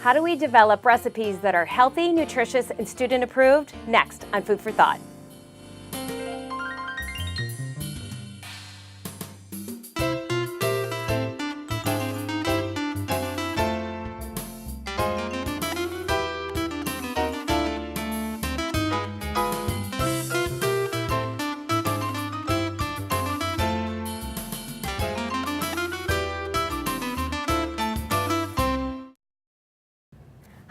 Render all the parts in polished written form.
How do we develop recipes that are healthy, nutritious, and student approved? Next on Food for Thought.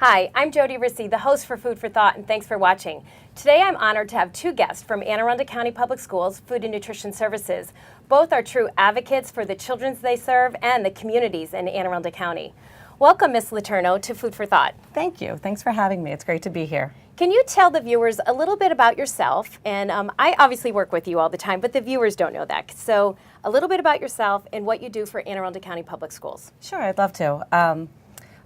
Hi, I'm Jody, the host for Food for Thought, and thanks for watching. Today I'm honored to have two guests from Anne Arundel County Public Schools Food and Nutrition Services. Both are true advocates for the children they serve and the communities in Anne Arundel County. Welcome, Ms. LeTourneau, to Food for Thought. Thank you. Thanks for having me. It's great to be here. Can you tell the viewers a little bit about yourself? And I obviously work with you all the time, but the viewers don't know that. So a little bit about yourself and what you do for Anne Arundel County Public Schools. Sure, I'd love to.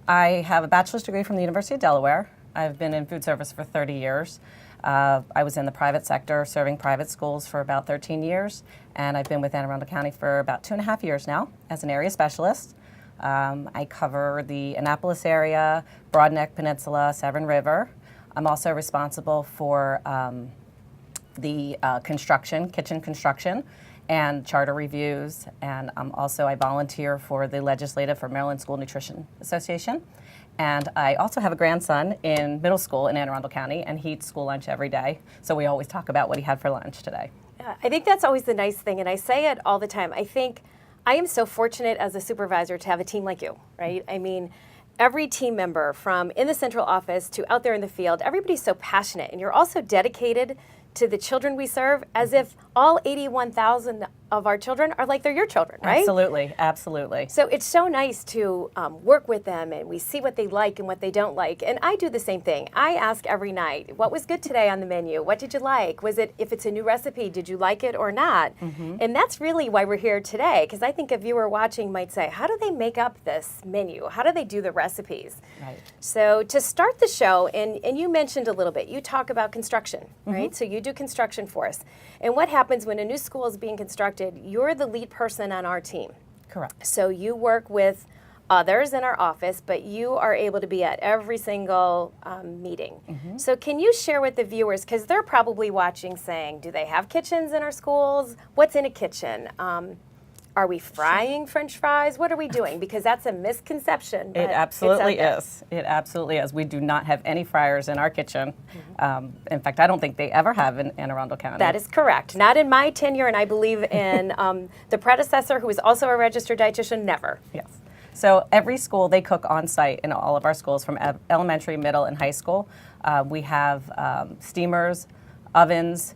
I have a bachelor's degree from the University of Delaware. I've been in food service for 30 years. I was in the private sector serving private schools for about 13 years, and I've been with Anne Arundel County for about 2.5 years now as an area specialist. I cover the Annapolis area, Broadneck Peninsula, Severn River. I'm also responsible for the kitchen construction, and charter reviews, and I volunteer for the legislative for Maryland School Nutrition Association. And I also have a grandson in middle school in Anne Arundel County, and he eats school lunch every day, so we always talk about what he had for lunch today. I think that's always the nice thing, and I say it all the time. I think I am so fortunate as a supervisor to have a team like you, right? I mean, every team member from in the central office to out there in the field, everybody's so passionate, and you're also dedicated to the children we serve, as if all 81,000 of our children are like they're your children, right? Absolutely, absolutely. So it's so nice to work with them, and we see what they like and what they don't like. And I do the same thing. I ask every night, what was good today on the menu? What did you like? Was it, if it's a new recipe, did you like it or not? Mm-hmm. And that's really why we're here today, because I think a viewer watching might say, how do they make up this menu? How do they do the recipes? Right. So to start the show, and you mentioned a little bit, you talk about construction, mm-hmm. right? So you do construction for us. And what happens when a new school is being constructed, you're the lead person on our team. Correct. So you work with others in our office, but you are able to be at every single meeting. Mm-hmm. So can you share with the viewers, because they're probably watching saying, do they have kitchens in our schools? What's in a kitchen? Are we frying French fries? What are we doing? Because that's a misconception. It absolutely is. It absolutely is. We do not have any fryers in our kitchen. Mm-hmm. In fact, I don't think they ever have in Anne Arundel County. That is correct. Not in my tenure, and I believe in the predecessor, who was also a registered dietitian, never. Yes. So every school, they cook on site in all of our schools, from elementary, middle, and high school. We have steamers, ovens.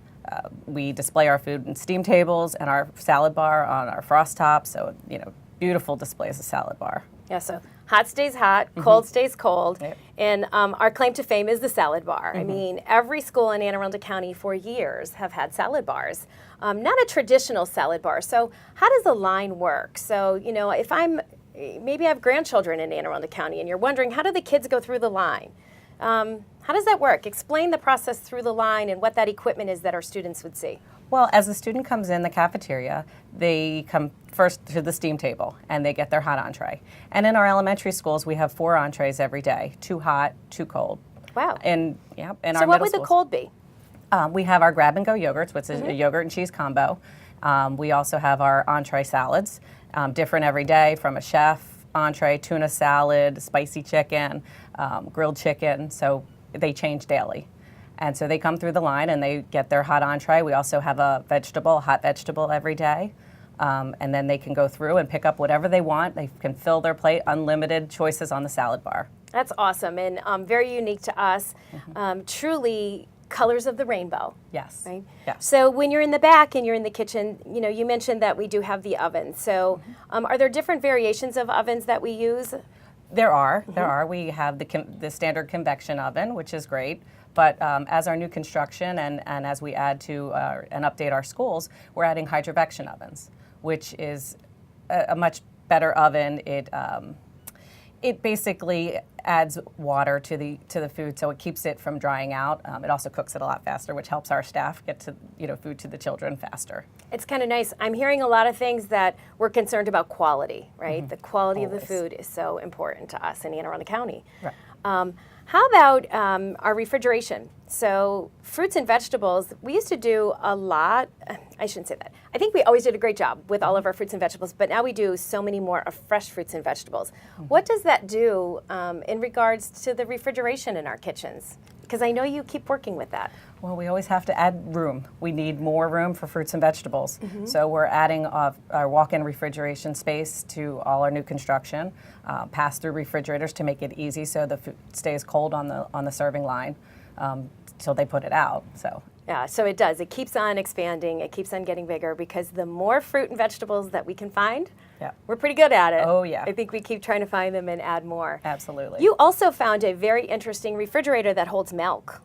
We display our food in steam tables and our salad bar on our frost top. So, beautiful displays of salad bar. Yeah, so hot stays hot, mm-hmm. cold stays cold. Yep. And our claim to fame is the salad bar. Mm-hmm. I mean, every school in Anne Arundel County for years have had salad bars. Not a traditional salad bar. So how does the line work? So, if maybe I have grandchildren in Anne Arundel County, and you're wondering, how do the kids go through the line? How does that work? Explain the process through the line and what that equipment is that our students would see. Well, as the student comes in the cafeteria, they come first to the steam table and they get their hot entree. And in our elementary schools, we have 4 entrees every day, 2 hot, 2 cold. Wow. And so what would the cold be? We have our grab-and-go yogurts, which is mm-hmm. a yogurt and cheese combo. We also have our entree salads, different every day, from a chef entree, tuna salad, spicy chicken, grilled chicken. So they change daily. And so they come through the line and they get their hot entree. We also have a hot vegetable every day. And then they can go through and pick up whatever they want. They can fill their plate, unlimited choices on the salad bar. That's awesome, and very unique to us. Mm-hmm. Truly colors of the rainbow. Yes. Right? Yes. So when you're in the back and you're in the kitchen, you mentioned that we do have the oven. So mm-hmm. Are there different variations of ovens that we use? There are. Mm-hmm. There are. We have the standard convection oven, which is great. But as our new construction and as we add to and update our schools, we're adding hydrovection ovens, which is a much better oven. It basically adds water to the food, so it keeps it from drying out. It also cooks it a lot faster, which helps our staff get to food to the children faster. It's kind of nice. I'm hearing a lot of things that we're concerned about quality, right? The quality of the Always. food is so important to us in Anne Arundel County. Right. How about our refrigeration? So fruits and vegetables, we used to do a lot. I shouldn't say that. I think we always did a great job with all of our fruits and vegetables, but now we do so many more of fresh fruits and vegetables. What does that do in regards to the refrigeration in our kitchens? Because I know you keep working with that. Well, we always have to add room. We need more room for fruits and vegetables. So we're adding our walk-in refrigeration space to all our new construction, pass-through refrigerators to make it easy so the food stays cold on the serving line till they put it out. So. Yeah, so it does. It keeps on expanding. It keeps on getting bigger because the more fruit and vegetables that we can find, Yeah. we're pretty good at it. Oh, yeah. I think we keep trying to find them and add more. Absolutely. You also found a very interesting refrigerator that holds milk.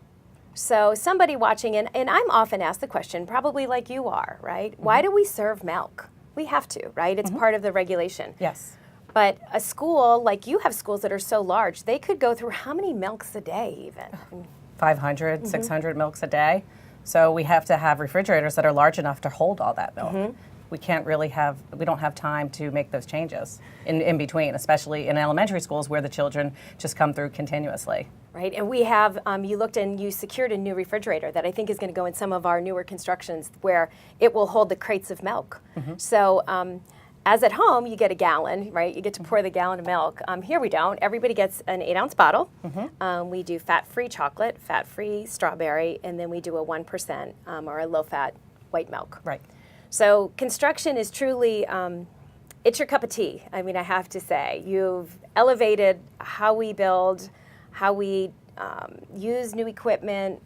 So somebody watching, and I'm often asked the question, probably like you are, right? Why do we serve milk? We have to, right? It's part of the regulation. Yes. But a school, like you have schools that are so large, they could go through how many milks a day even? 500, 600 milks a day. So we have to have refrigerators that are large enough to hold all that milk. We don't have time to make those changes in between, especially in elementary schools where the children just come through continuously. Right, and we have, you looked and you secured a new refrigerator that I think is going to go in some of our newer constructions where it will hold the crates of milk. So as at home, you get a gallon, right? You get to pour the gallon of milk. Here we don't. Everybody gets an 8-ounce bottle. We do fat-free chocolate, fat-free strawberry, and then we do a 1% or a low-fat white milk. Right. So construction is truly, it's your cup of tea. I mean, I have to say. You've elevated how we build, how we use new equipment.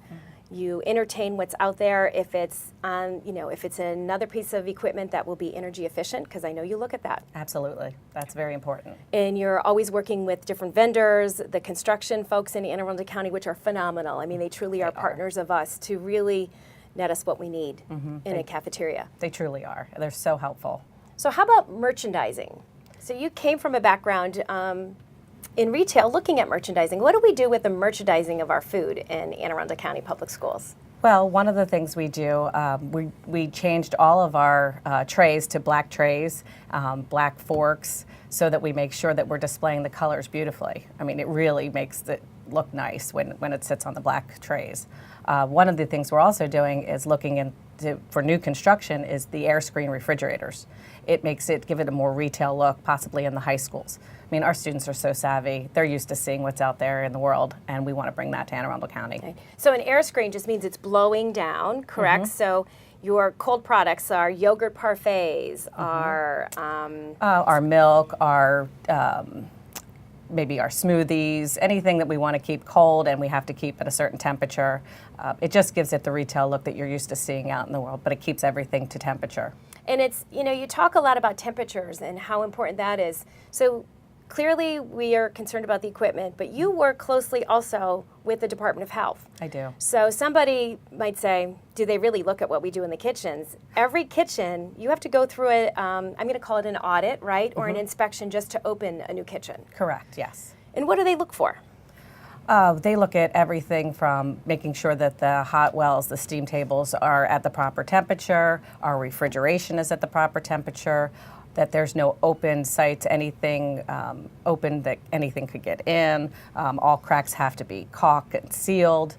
You entertain what's out there. If it's on, if it's another piece of equipment that will be energy efficient, because I know you look at that. Absolutely. That's very important. And you're always working with different vendors, the construction folks in Anne Arundel County, which are phenomenal. I mean, they truly are partners of us to really net us what we need in a cafeteria. They truly are. They're so helpful. So how about merchandising? So you came from a background in retail looking at merchandising. What do we do with the merchandising of our food in Anne Arundel County Public Schools? Well, one of the things we do, we changed all of our trays to black trays, black forks, so that we make sure that we're displaying the colors beautifully. I mean, it really makes it look nice when it sits on the black trays. One of the things we're also doing is looking into, for new construction, is the air screen refrigerators. It makes it, give it a more retail look, possibly in the high schools. I mean, our students are so savvy. They're used to seeing what's out there in the world, and we want to bring that to Anne Arundel County. Okay. So an air screen just means it's blowing down, correct? So your cold products are yogurt parfaits, are... Our milk, our maybe our smoothies, anything that we want to keep cold and we have to keep at a certain temperature. It just gives it the retail look that you're used to seeing out in the world, but it keeps everything to temperature. And it's, you talk a lot about temperatures and how important that is. So clearly we are concerned about the equipment, but you work closely also with the Department of Health. I do. So somebody might say, do they really look at what we do in the kitchens? Every kitchen, you have to go through it, I'm going to call it an audit, right? Or an inspection just to open a new kitchen. Correct, yes. And what do they look for? They look at everything from making sure that the hot wells, the steam tables are at the proper temperature, our refrigeration is at the proper temperature, that there's no open sites, anything open that anything could get in. All cracks have to be caulked and sealed.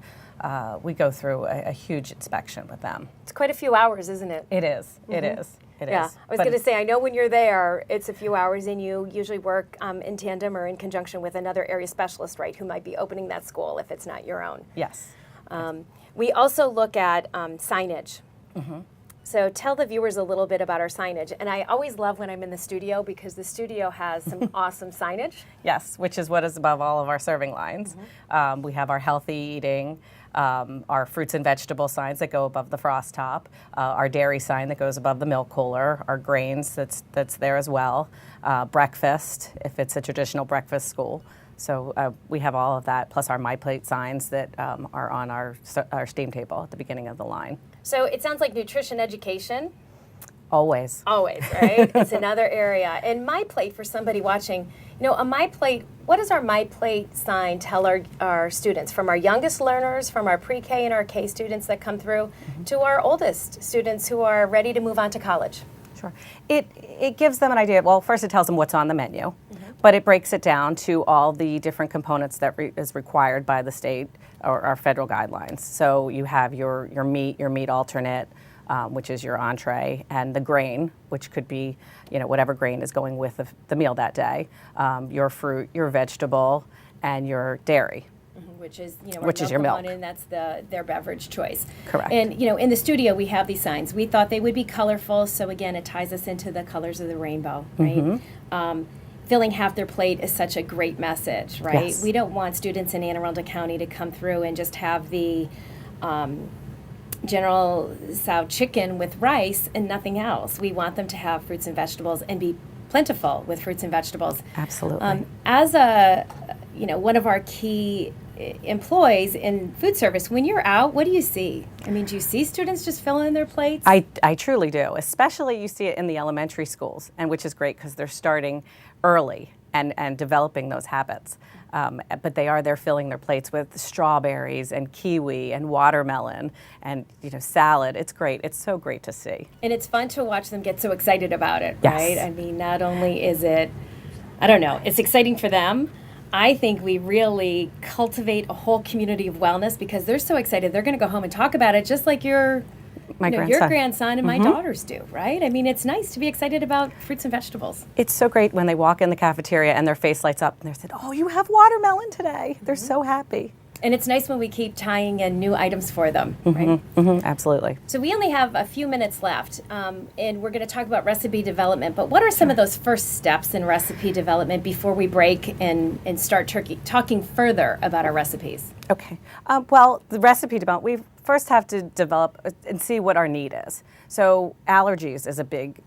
We go through a huge inspection with them. It's quite a few hours, isn't it? It is. It is. It Yeah, is. I was But going to say, I know when you're there, it's a few hours, and you usually work in tandem or in conjunction with another area specialist, right, who might be opening that school if it's not your own. Yes. We also look at signage. So tell the viewers a little bit about our signage. And I always love when I'm in the studio because the studio has some awesome signage. Yes, which is what is above all of our serving lines. We have our healthy eating, our fruits and vegetable signs that go above the frost top, our dairy sign that goes above the milk cooler, our grains that's there as well, breakfast if it's a traditional breakfast school. So we have all of that, plus our My Plate signs that are on our steam table at the beginning of the line. So it sounds like nutrition education Always. Always, right? It's another area. And My Plate, for somebody watching, on My Plate, what does our My Plate sign tell our students, from our youngest learners, from our pre-K and our K students that come through, to our oldest students who are ready to move on to college? Sure. It gives them an idea. Well, first it tells them what's on the menu, but it breaks it down to all the different components that is required by the state or our federal guidelines. So you have your meat alternate, which is your entree, and the grain, which could be, whatever grain is going with the meal that day, your fruit, your vegetable, and your dairy. Which is, which is your milk. And that's their beverage choice. Correct. And, in the studio, we have these signs. We thought they would be colorful, so again, it ties us into the colors of the rainbow, right? Filling half their plate is such a great message, right? Yes. We don't want students in Anne Arundel County to come through and just have the General Tso chicken with rice and nothing else. We want them to have fruits and vegetables and be plentiful with fruits and vegetables. Absolutely. As one of our key employees in food service, when you're out, what do you see? I mean, do you see students just filling in their plates? I truly do. Especially you see it in the elementary schools, and which is great because they're starting early and developing those habits. But they're filling their plates with strawberries and kiwi and watermelon and salad. It's great. It's so great to see. And it's fun to watch them get so excited about it, Yes. right? I mean, not only is it, I don't know, it's exciting for them. I think we really cultivate a whole community of wellness because they're so excited. They're going to go home and talk about it just like your grandson and my daughters do, right? I mean, it's nice to be excited about fruits and vegetables. It's so great when they walk in the cafeteria and their face lights up and they said, "Oh, you have watermelon today." They're so happy. And it's nice when we keep tying in new items for them, right? Absolutely. So we only have a few minutes left, and we're going to talk about recipe development. But what are some of those first steps in recipe development before we break and start talking further about our recipes? Okay. Well, the recipe development, we first have to develop and see what our need is. So allergies is a big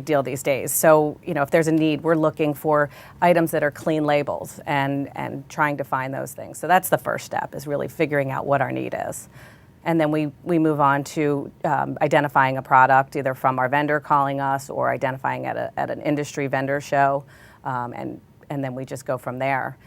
deal these days. So, if there's a need, we're looking for items that are clean labels and trying to find those things. So that's the first step, is really figuring out what our need is. And then we move on to identifying a product, either from our vendor calling us or identifying at an industry vendor show, and then we just go from there.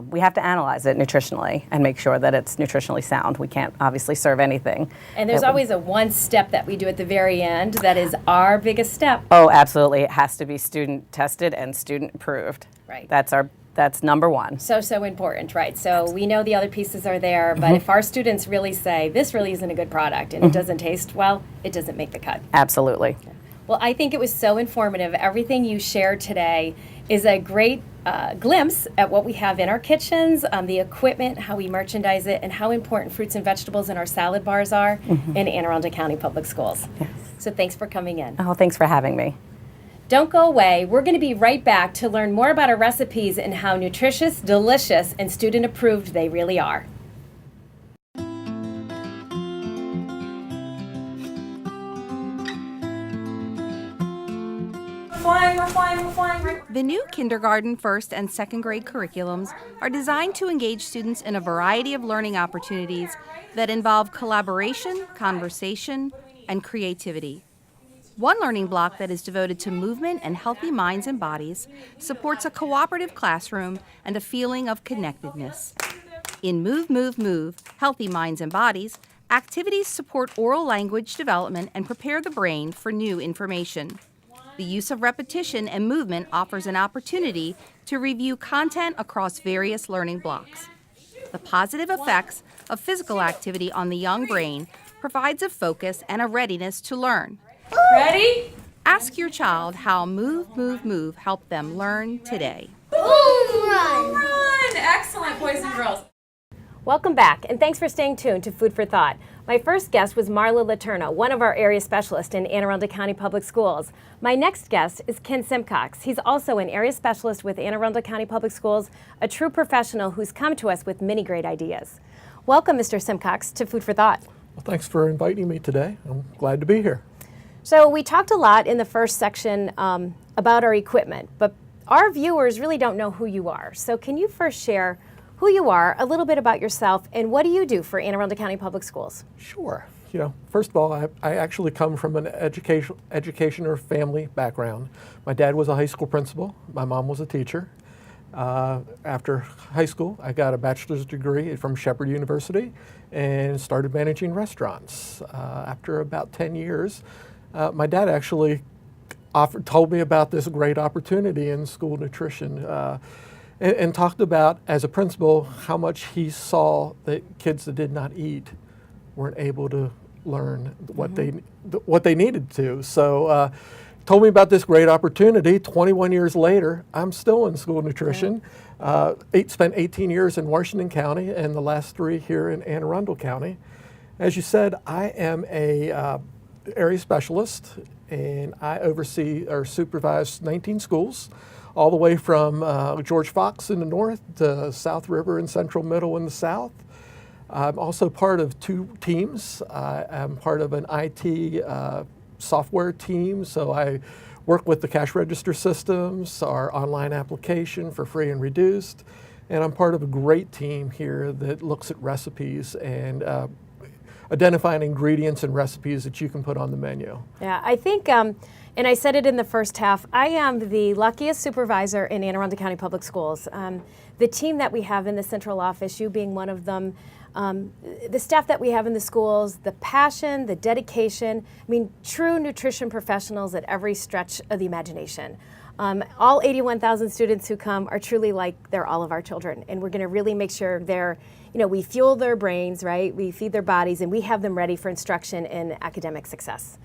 We have to analyze it nutritionally and make sure that it's nutritionally sound. We can't obviously serve anything. And there's always a one step that we do at the very end that is our biggest step. Oh, absolutely. It has to be student tested and student approved. Right. That's number one. So important, right? So we know the other pieces are there, but if our students really say, this really isn't a good product and it doesn't taste well, it doesn't make the cut. Absolutely. Well, I think it was so informative. Everything you shared today is a great glimpse at what we have in our kitchens, the equipment, how we merchandise it, and how important fruits and vegetables in our salad bars are in Anne Arundel County Public Schools. Yes. So thanks for coming in. Oh, thanks for having me. Don't go away. We're going to be right back to learn more about our recipes and how nutritious, delicious, and student approved they really are. We're flying. The new kindergarten, first, and second grade curriculums are designed to engage students in a variety of learning opportunities that involve collaboration, conversation, and creativity. One learning block that is devoted to movement and healthy minds and bodies supports a cooperative classroom and a feeling of connectedness. In Move, Move, Move, Healthy Minds and Bodies, activities support oral language development and prepare the brain for new information. The use of repetition and movement offers an opportunity to review content across various learning blocks. The positive effects of physical activity on the young brain provides a focus and a readiness to learn. Ready? Ask your child how Move, Move, Move helped them learn today. Run! Excellent, boys and girls. Welcome back, and thanks for staying tuned to Food for Thought. My first guest was Marla LeTourneau, one of our area specialists in Anne Arundel County Public Schools. My next guest is Ken Simcox. He's also an area specialist with Anne Arundel County Public Schools, a true professional who's come to us with many great ideas. Welcome, Mr. Simcox, to Food for Thought. Well, thanks for inviting me today. I'm glad to be here. So we talked a lot in the first section about our equipment, but our viewers really don't know who you are. So can you first share who you are, a little bit about yourself, and what do you do for Anne Arundel County Public Schools? Sure. First of all, I actually come from an education or family background. My dad was a high school principal. My mom was a teacher. After high school, I got a bachelor's degree from Shepherd University and started managing restaurants. After about 10 years, my dad actually told me about this great opportunity in school nutrition and talked about, as a principal, how much he saw that kids that did not eat weren't able to learn what they needed to. So told me about this great opportunity. 21 years later, I'm still in school nutrition. Spent 18 years in Washington County and the last 3 here in Arundel County. As you said, I am a area specialist, and I oversee or supervise 19 schools, all the way from George Fox in the north to South River and Central Middle in the south. I'm also part of 2 teams. I'm part of an IT software team, so I work with the cash register systems, our online application for free and reduced, and I'm part of a great team here that looks at recipes and identifying ingredients and recipes that you can put on the menu. Yeah, I think, and I said it in the first half, I am the luckiest supervisor in Anne Arundel County Public Schools. The team that we have in the central office, you being one of them, the staff that we have in the schools, the passion, the dedication, true nutrition professionals at every stretch of the imagination. All 81,000 students who come are truly like they're all of our children, and we're going to really make sure we fuel their brains, right? We feed their bodies, and we have them ready for instruction and academic success.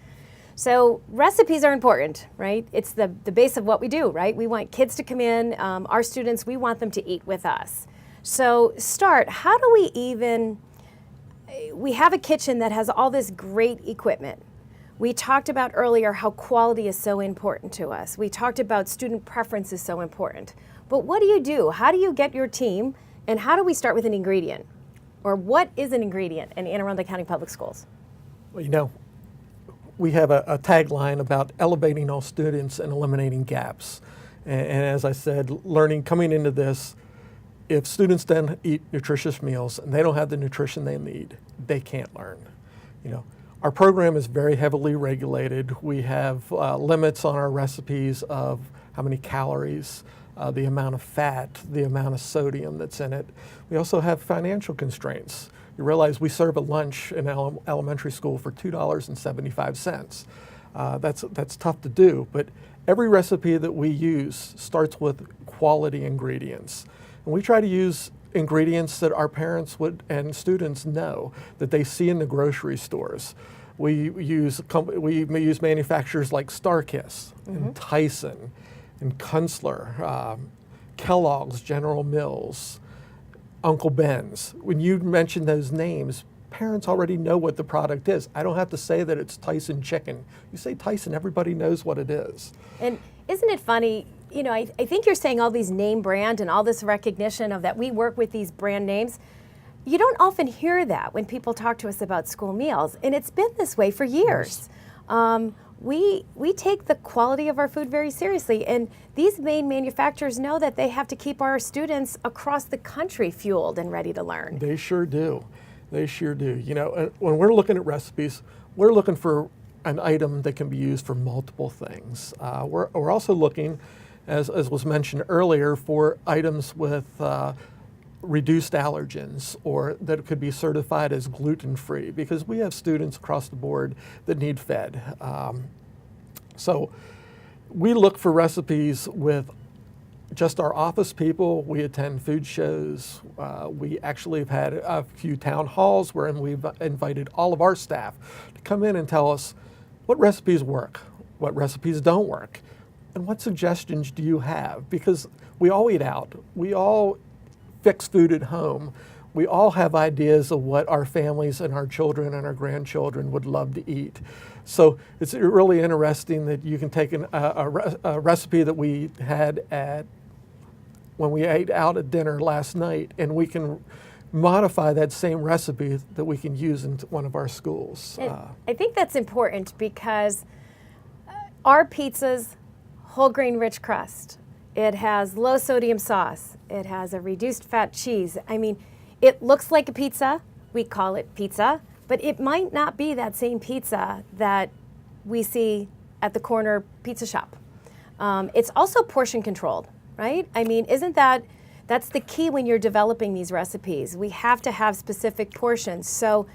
So recipes are important, right? It's the base of what we do, right? We want kids to come in, our students, we want them to eat with us. So how do we have a kitchen that has all this great equipment. We talked about earlier how quality is so important to us. We talked about student preference is so important. But what do you do? How do you get your team, and how do we start with an ingredient? Or what is an ingredient in Anne Arundel County Public Schools? Well, we have a tagline about elevating all students and eliminating gaps. And as I said, coming into this, if students then eat nutritious meals and they don't have the nutrition they need, they can't learn. Our program is very heavily regulated. We have limits on our recipes of how many calories, the amount of fat, the amount of sodium that's in it. We also have financial constraints. You realize we serve a lunch in elementary school for $2.75. That's tough to do, but every recipe that we use starts with quality ingredients. And we try to use ingredients that our parents and students know, that they see in the grocery stores. We use manufacturers like StarKist and Tyson and Kunstler, Kellogg's, General Mills, Uncle Ben's. When you mention those names, parents already know what the product is. I don't have to say that it's Tyson chicken. You say Tyson, everybody knows what it is. And isn't it funny, I think you're saying all these name brand and all this recognition of that we work with these brand names. You don't often hear that when people talk to us about school meals, and it's been this way for years. We take the quality of our food very seriously, and these main manufacturers know that they have to keep our students across the country fueled and ready to learn. They sure do. They sure do. When we're looking at recipes, we're looking for an item that can be used for multiple things. We're also looking, as was mentioned earlier, for items with reduced allergens, or that could be certified as gluten-free, because we have students across the board that need fed. So we look for recipes with just our office people. We attend food shows. We actually have had a few town halls wherein we've invited all of our staff to come in and tell us what recipes work, what recipes don't work, and what suggestions do you have? Because we all eat out. We all fix food at home. We all have ideas of what our families and our children and our grandchildren would love to eat. So it's really interesting that you can take a recipe that we had when we ate out at dinner last night, and we can modify that same recipe that we can use in one of our schools. I think that's important because our pizza's whole grain rich crust. It has low sodium sauce. It has a reduced fat cheese. It looks like a pizza. We call it pizza, but it might not be that same pizza that we see at the corner pizza shop. It's also portion controlled, right? I mean, that's the key when you're developing these recipes. We have to have specific portions. So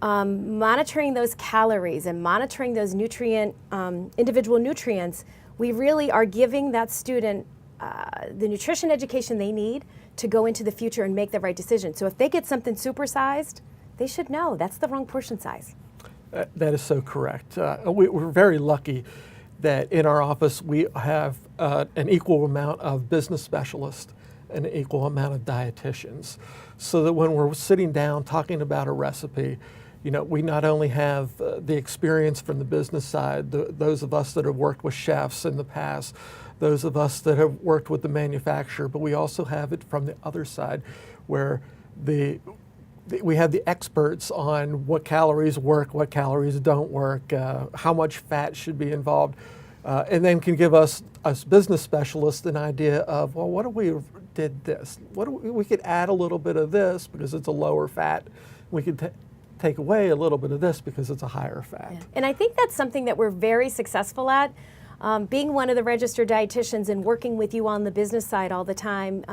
monitoring those calories and monitoring those individual nutrients, we really are giving that student the nutrition education they need to go into the future and make the right decision. So if they get something supersized, they should know that's the wrong portion size. That is so correct. We're very lucky that in our office we have an equal amount of business specialists and an equal amount of dietitians, so that when we're sitting down talking about a recipe, we not only have the experience from the business side, those of us that have worked with chefs in the past, those of us that have worked with the manufacturer, but we also have it from the other side, where we have the experts on what calories work, what calories don't work, how much fat should be involved, and then can give us business specialists an idea of, well, what if we did this? We could add a little bit of this because it's a lower fat. We could take away a little bit of this because it's a higher fat. Yeah. And I think that's something that we're very successful at. Being one of the registered dietitians and working with you on the business side all the time,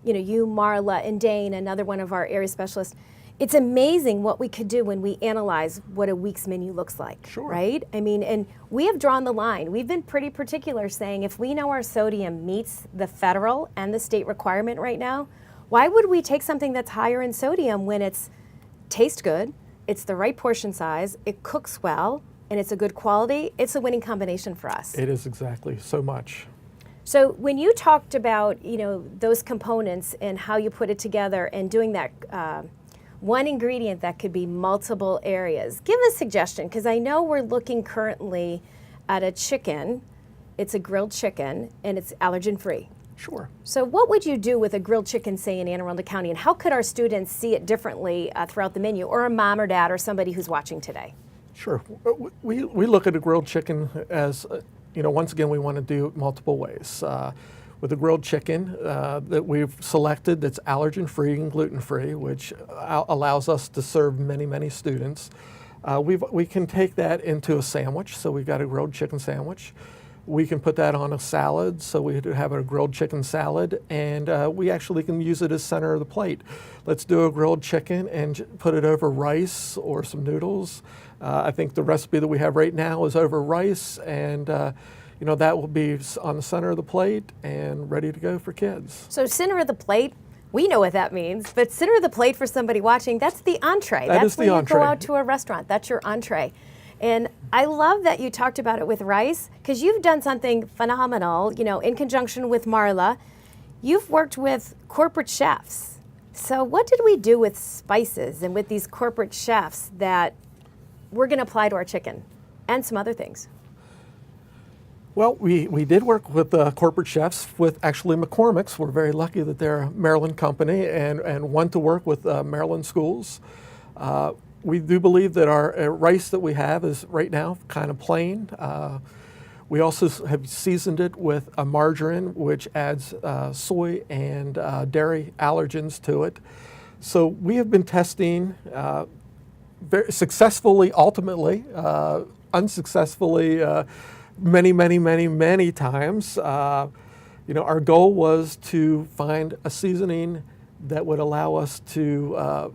you, Marla, and Dane, another one of our area specialists, it's amazing what we could do when we analyze what a week's menu looks like, sure. Right? I mean, and we have drawn the line. We've been pretty particular saying if we know our sodium meets the federal and the state requirement right now, why would we take something that's higher in sodium when it's tastes good, it's the right portion size, it cooks well, and it's a good quality? It's a winning combination for us. It is exactly so much. So when you talked about those components and how you put it together and doing that one ingredient that could be multiple areas, give a suggestion, because I know we're looking currently at a chicken. It's a grilled chicken and it's allergen free. Sure. So what would you do with a grilled chicken, say, in Anne Arundel County, and how could our students see it differently throughout the menu, or a mom or dad or somebody who's watching today? Sure. We look at a grilled chicken as, once again, we want to do it multiple ways. With a grilled chicken that we've selected that's allergen-free and gluten-free, which allows us to serve many, many students. We can take that into a sandwich, so we've got a grilled chicken sandwich. We can put that on a salad, so we have a grilled chicken salad, and we actually can use it as center of the plate. Let's do a grilled chicken and put it over rice or some noodles. I think the recipe that we have right now is over rice, and that will be on the center of the plate and ready to go for kids. So center of the plate, we know what that means, but center of the plate for somebody watching, that's the entree. That's when the entree. You go out to a restaurant, that's your entree. And I love that you talked about it with rice, because you've done something phenomenal, in conjunction with Marla. You've worked with corporate chefs. So what did we do with spices and with these corporate chefs that we're going to apply to our chicken and some other things? Well, we did work with corporate chefs with actually McCormick's. We're very lucky that they're a Maryland company and want to work with Maryland schools. We do believe that our rice that we have is right now kind of plain. We also have seasoned it with a margarine, which adds soy and dairy allergens to it. So we have been testing very successfully, ultimately, unsuccessfully, many times. Our goal was to find a seasoning that would allow us to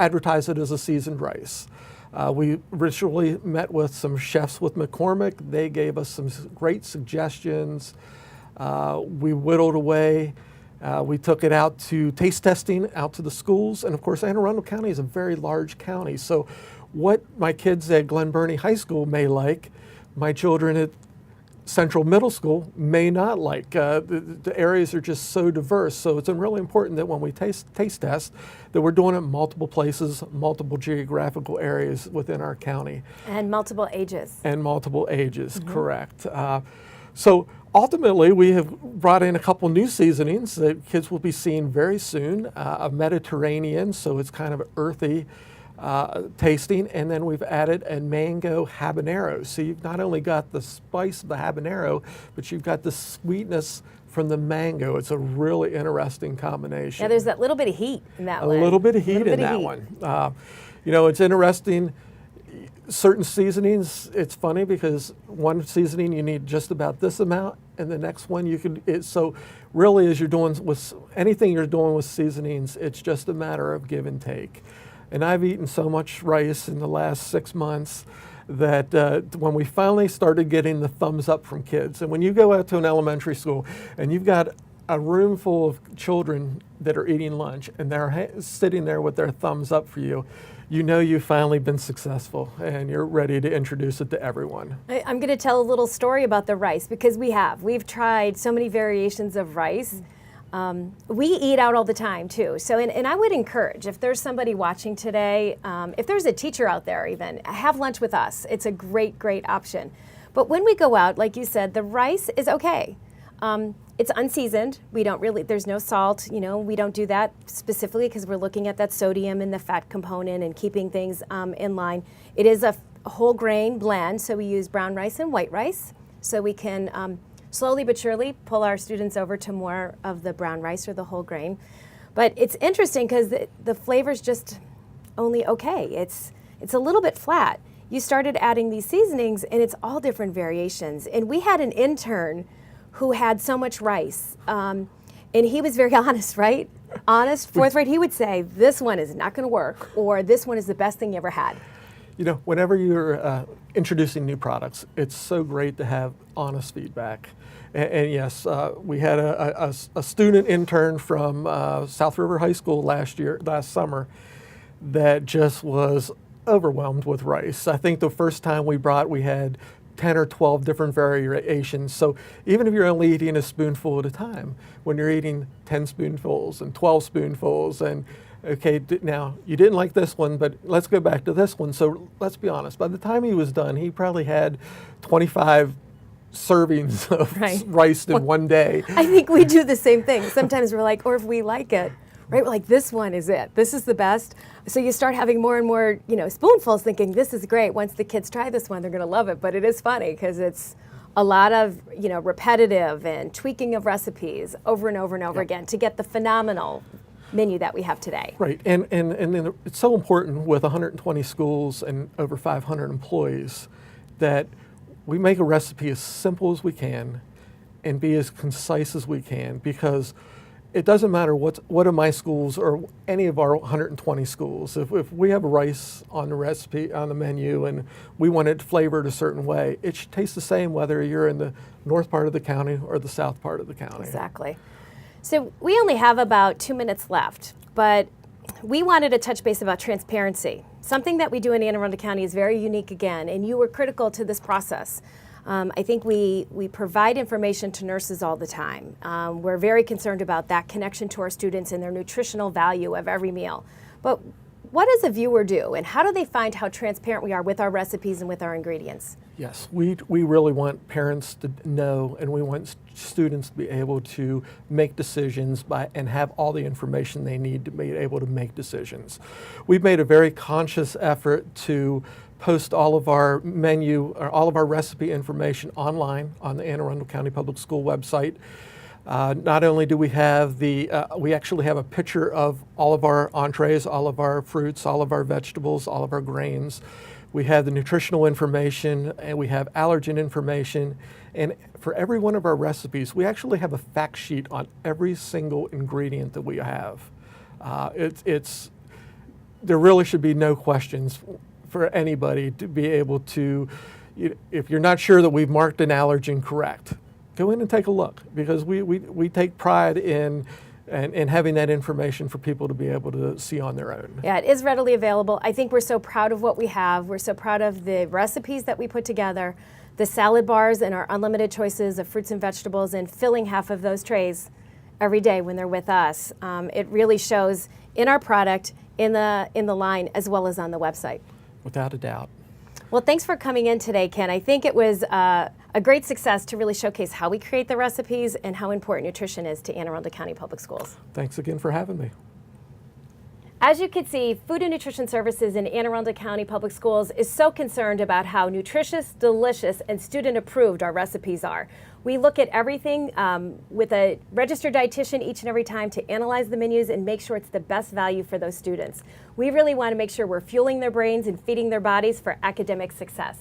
advertise it as a seasoned rice. We originally met with some chefs with McCormick. They gave us some great suggestions. We whittled away. We took it out to taste testing, out to the schools. And of course, Anne Arundel County is a very large county. So what my kids at Glen Burnie High School may like, my children at Central Middle School may not like. The areas are just so diverse. So it's really important that when we taste test, that we're doing it in multiple places, multiple geographical areas within our county. And multiple ages. And multiple ages, correct. So ultimately, we have brought in a couple new seasonings that kids will be seeing very soon. A Mediterranean, so it's kind of earthy tasting, and then we've added a mango habanero. So you've not only got the spice of the habanero, but you've got the sweetness from the mango. It's a really interesting combination. Yeah, there's that little bit of heat in that one. A little bit of heat in that one. You know, it's interesting. Certain seasonings, it's funny because one seasoning you need just about this amount, and the next one you can. So really, as you're doing with anything you're doing with seasonings, it's just a matter of give and take. And I've eaten so much rice in the last 6 months that when we finally started getting the thumbs up from kids, and when you go out to an elementary school and you've got a room full of children that are eating lunch and they're sitting there with their thumbs up for you, you know you've finally been successful and you're ready to introduce it to everyone. I'm going to tell a little story about the rice because we've tried so many variations of rice. We eat out all the time too. So, and I would encourage, if there's somebody watching today, if there's a teacher out there even, have lunch with us. It's a great, great option. But when we go out, like you said, the rice is okay. It's unseasoned. We don't really, there's no salt, you know, we don't do that specifically because we're looking at that sodium and the fat component and keeping things in line. It is a whole grain blend, so we use brown rice and white rice. So we can slowly but surely pull our students over to more of the brown rice or the whole grain. But it's interesting because the flavor's just only okay. It's a little bit flat. You started adding these seasonings and it's all different variations. And we had an intern who had so much rice. And he was very honest, right? Honest, forthright. He would say, this one is not going to work, or this one is the best thing you ever had. You know, whenever you're introducing new products, it's so great to have honest feedback. And yes, we had a student intern from South River High School last summer that just was overwhelmed with rice. I think the first time we had 10 or 12 different variations. So even if you're only eating a spoonful at a time, when you're eating 10 spoonfuls and 12 spoonfuls and okay, now you didn't like this one, but let's go back to this one. So let's be honest, by the time he was done, he probably had 25 servings of rice in one day. I think we do the same thing. Sometimes we're like, or if we like it, right? We're like, this one is it. This is the best. So you start having more and more, you know, spoonfuls thinking this is great. Once the kids try this one, they're going to love it. But it is funny because it's a lot of, you know, repetitive and tweaking of recipes over and over and over again to get the phenomenal menu that we have today. Right, and it's so important with 120 schools and over 500 employees that we make a recipe as simple as we can and be as concise as we can, because it doesn't matter what of my schools or any of our 120 schools. If we have rice on the recipe, on the menu, and we want it flavored a certain way, it should taste the same whether you're in the north part of the county or the south part of the county. Exactly. So we only have about 2 minutes left, but we wanted to touch base about transparency. Something that we do in Anne Arundel County is very unique again, and you were critical to this process. I think we provide information to nurses all the time. We're very concerned about that connection to our students and their nutritional value of every meal. But what does a viewer do, and how do they find how transparent we are with our recipes and with our ingredients? Yes, we really want parents to know, and we want students to be able to make decisions and have all the information they need to be able to make decisions. We've made a very conscious effort to post all of our menu or all of our recipe information online on the Anne Arundel County Public School website. Not only do we have we actually have a picture of all of our entrees, all of our fruits, all of our vegetables, all of our grains. We have the nutritional information, and we have allergen information. And for every one of our recipes, we actually have a fact sheet on every single ingredient that we have. There really should be no questions for anybody to be able to, if you're not sure that we've marked an allergen correct, go in and take a look, because we take pride in having that information for people to be able to see on their own. Yeah, it is readily available. I think we're so proud of what we have. We're so proud of the recipes that we put together, the salad bars and our unlimited choices of fruits and vegetables, and filling half of those trays every day when they're with us. It really shows in our product, in the line, as well as on the website. Without a doubt. Well, thanks for coming in today, Ken. I think it was a great success to really showcase how we create the recipes and how important nutrition is to Anne Arundel County Public Schools. Thanks again for having me. As you can see, Food and Nutrition Services in Anne Arundel County Public Schools is so concerned about how nutritious, delicious, and student approved our recipes are. We look at everything with a registered dietitian each and every time to analyze the menus and make sure it's the best value for those students. We really want to make sure we're fueling their brains and feeding their bodies for academic success.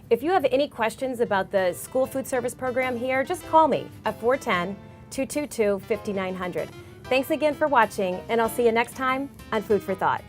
If you have any questions about the school food service program here, just call me at 410-222-5900. Thanks again for watching, and I'll see you next time on Food for Thought.